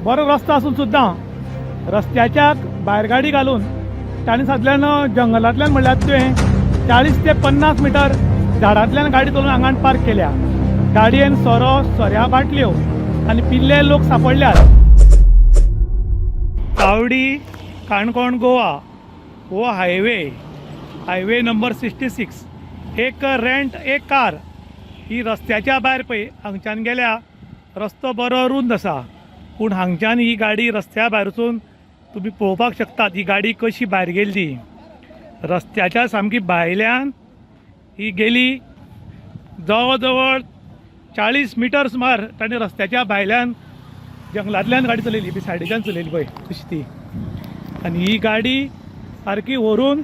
बरो रस्तो असून सुद्दां रस्त्याच्या भायर गाडी घालून ताणें सादल्यान जंगलांतल्यान म्हणल्यार तुवें 40 ते 50 मिटर झाडांतल्यान गाडी चलोवन हांगा पार्क केल्या. गाडयेन सोऱ्या बाटल्यो आनी पिल्ले लोक सापडल्यात. चावडी काणकोण गोवा हो हायवे नंबर 66. एक कार ही रस्त्याच्या भायर पळय हांगच्यान गेल्या. रस्तो बरो रुंद आसा पूण हांगच्यान ही गाडी रस्त्या भायर वचून तुम्ही पळोवपाक शकतात ही गाडी कशी भायर गेली. रस्त्याच्या सामकी भायल्यान ही गेली. जवळ जवळ 40 मिटर सुमार ताणें रस्त्याच्या भायल्यान जंगलांतल्यान गाडी चलयली. बी सायडीच्यान चलयली पळय कशी ती. आनी ही गाडी सारकी व्हरून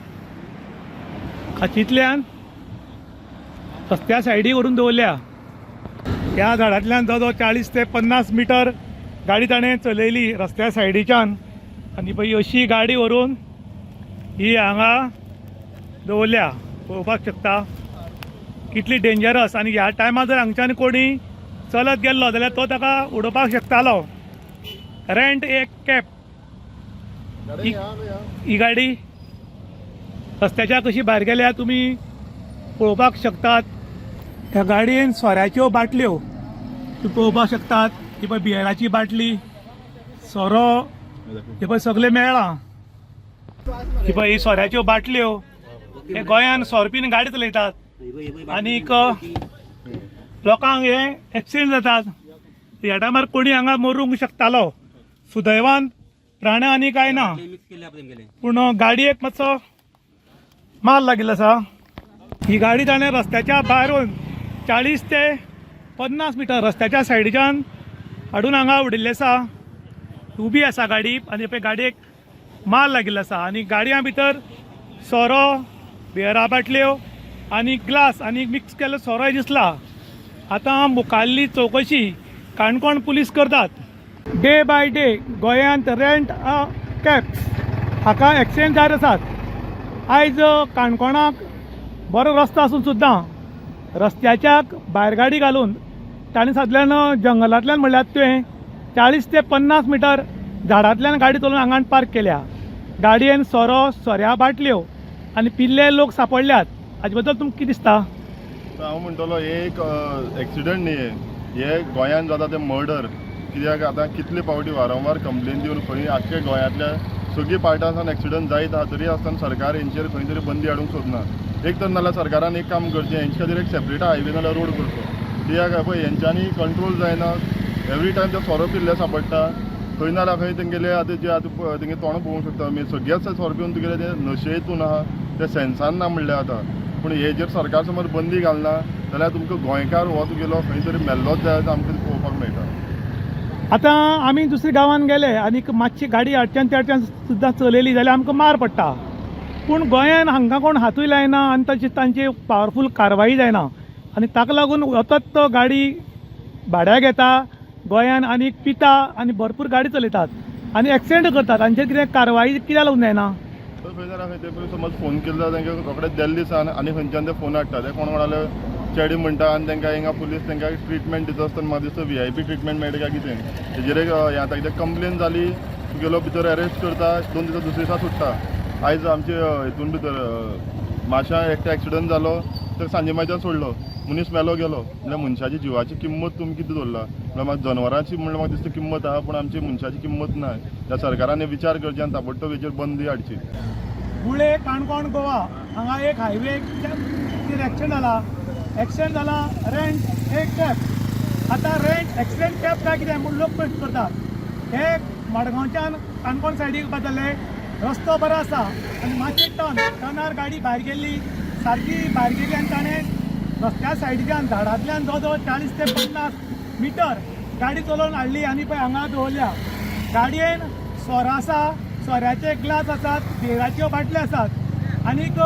खाचींतल्यान रस्त्या सायडीक व्हरून दवरल्या. ह्या झाडांतल्यान जवळ 40 ते 50 मिटर गाडी ताणें चलयली रस्त्या सायडीच्यान. आनी पळय अशी गाडी व्हरून ही हांगा दवरल्या. पळोवपाक शकता कितली डेंजरस. आनी ह्या टायमार जर हांगच्यान कोणी चलत गेल्लो जाल्यार तो ताका उडोवपाक शकतालो. रेंट एक कॅब ही गाडी रस्त्याच्या कशी भायर गेल्या तुमी पळोवपाक शकतात. ह्या गाडयेन सोऱ्याच्यो बाटल्यो तुम्ही पळोवपाक शकतात. ही पळय बियराची बाटली सोरो हे पळय सगळे मेळ्ळा. ही पळय ही सोऱ्याच्यो बाटल्यो. हे गोंयान सोरपीन गाडी चलयतात आनीक लोकांक हे एक्सिडेंट जातात. ह्या टायमार कोणी हांगा मरूंक शकतालो. सुदैवान प्राण आनी काय ना पूण गाडयेक मातसो माल लागिल्लो आसा. ही गाडी ताणें रस्त्याच्या भायर वरून 40 ते 50 मिटर रस्त्याच्या सायडीच्यान हाडून हांगा उडयल्ली आसा. उबी आसा गाडी आनी पळय गाडयेक माल लागिल्लो आसा. आनी गाडया भितर सोरो बियरा बाटल्यो आनी ग्लास आनी मिक्स केल्लो सोरोय दिसला. आतां मुखाल्ली चवकशी काणकोण पुलीस करतात. डे बाय डे गोंयांत रेंट अ कॅब्स हाका एक्सिडेंट जायत आसात. आयज काणकोणाक बरो रस्तो आसून सुद्दां रस्त्याच्या भायर गाडी घालून ताणें सादल्यान जंगलांतल्यान म्हणल्यार तुवें 40 ते 50 मिटर झाडांतल्यान गाडी चलोवन हांगा पार्क केल्या. गाडयेन सोऱ्या बाटल्यो आनी पिल्ले लोक सापडल्यात. हाजे बद्दल तुमकां कितें दिसता? हांव म्हणटलो हे एक एक्सिडंट न्ही. हे गोंयांत जाता ते मर्डर. कित्याक आतां कितले फावटी वारंवार कंप्लेन दिवन खंय आख्ख्या गोंयांतल्या सगळी पार्टासान एक्सिडंट जायत आहा तरी आसतना सरकार हेंचेर खंय तरी बंदी हाडूंक सोदना. एक तर नाल्यार सरकारान एक काम करचें हेंचे खातीर एक सेपरेट हायवे नाल्यार रोड करचो. कित्याक पळय हेंच्यांनी कंट्रोल जायना. एवरी टायम ते सोरो पिल्ले सापडटा. खंय नाल्यार खंय तेंगेले आतां जे आतां तेंगे तोंड पळोवंक शकता आमी सगळेच सोरो पिवन तुगेले ते नशेतून आहा ते सेन्सान ना म्हणले आतां. पूण हेजेर सरकार समज बंदी घालना जाल्यार तुमकां गोंयकार हो तुगेलो खंय तरी मेल्लोच जाय आमकां पळोवपाक मेळटा. आतां आमी दुसऱ्या गांवांत गेले आनीक मातशी गाडी हाडच्यान त्या सुद्दां चलयली जाल्यार आमकां मार पडटा. पूण गोंयान हांगा कोण हातूय लायना आनी तांची पावरफूल कारवाई जायना. आनी ताका लागून वतत तो गाडी भाड्याक घेता गोंयान आनीक पिता आनी भरपूर गाडी चलयतात आनी एक्सिडेंट करतात. तांचेर कितें कारवाई कित्याक लागून जायना? खंय जाल्यार खंय ते समज फोन केलो तांकां रोखडेच दिल्ली दिसान आनी खंयच्यान ते फोन हाडटा. ते कोण कोणाले चेडे म्हणटा आनी तांकां हिंगा पुलीस तांकां ट्रिटमेंट दिता आसतना म्हाका दिसता VIP ट्रिटमेंट मेळटा काय कितें. तेजेर एक हें आतां कितें कंप्लेन जाली तुगेलो भितर अरेस्ट करता 2 दिसा दुसरे दिसा सुट्टा. आयज आमचे हितून भितर माश्यां एकटो एक्सिडंट जालो तर सांजे मागीर सोडलो. मनीस मेलो गेलो म्हणल्यार मनशाची जिवाची किंमत तुमी कितें दवरला. म्हणल्यार म्हाका जनवरांची म्हणल्यार म्हाका दिसता किंमत आहा पूण आमची मनशाची किंमत ना. त्या सरकारान विचार करचे आनी ताबडतोब हेचेर बंदी हाडची. बुळे काणकोण गोवा हांगा एक हायवे एक्सिडेंट जाला रेंट एक कॅब. आतां रेंट एक्सिडेंट कॅब काय कितें म्हूण लोक प्रश्न करतात. हे मडगांवच्यान काणकोण सायडीक बदलले. रस्तो बरो आसा आनी मातशे टर्नार गाडी भायर गेल्ली सारकी भायर गेली आनी ताणें रस्त्या सायडीच्यान झाडांतल्यान जवळ जवळ 40 ते 50 मिटर गाडी चलोवन हाडली आनी पळय हांगा दवरल्या. गाडयेन सोरो आसा सोऱ्याचे ग्लास आसात बियराच्यो बाटल्यो आसात आनीक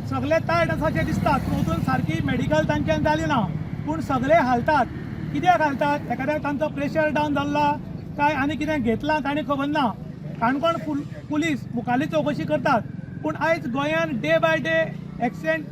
सगळे टायट आसाशें दिसतात. वचून सारकी मेडिकल तांच्यान जाली ना पूण सगळे हालतात. कित्याक हालतात? एखाद्याक तांचो प्रेशर डावन जाल्ला काय आनी कितें घेतलां ताणें खबर ना. काणकोण पुलीस मुखाल्ली चवकशी करतात पूण आयज गोंयान डे बाय डे एक्सिडेंट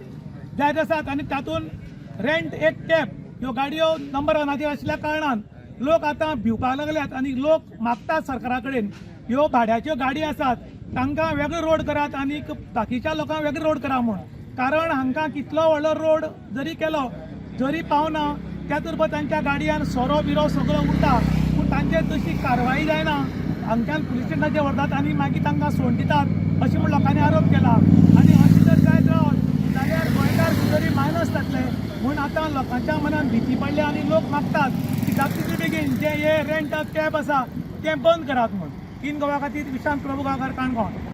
जायत आसात आनी तातूंत रेंट एक कॅब ह्यो गाडयो नंबर 1 आसल्या कारणान लोक आतां भिवपाक लागल्यात आनी लोक मागतात सरकारा कडेन ह्यो भाड्याच्यो गाडी आसात तांकां वेगळो रोड करात आनी बाकीच्या लोकांक वेगळो रोड करा म्हूण. कारण हांकां कितलो व्हडलो रोड जरी केलो जरी पावना त्या बरोबर तांच्या गाडयांत सोरो बिरो सगळो उरता पूण तांचेर तशी कारवाई जायना. हांगच्यान पुलीस स्टेशनाचेर व्हरतात आनी मागीर तांकां सोडून दितात अशें म्हूण लोकांनी आरोप केला. आनी अशें जर जायत रावत जाल्यार गोंयकार सुद्दां मायनस जातले म्हूण आतां लोकांच्या मनान भीती पडल्या आनी लोक मागतात की जाता तितले बेगीन जे हे रेंट कॅब आसा तें बंद करात म्हूण. इन गोवा खातीर विशांत प्रभू गांवकार काणकोण.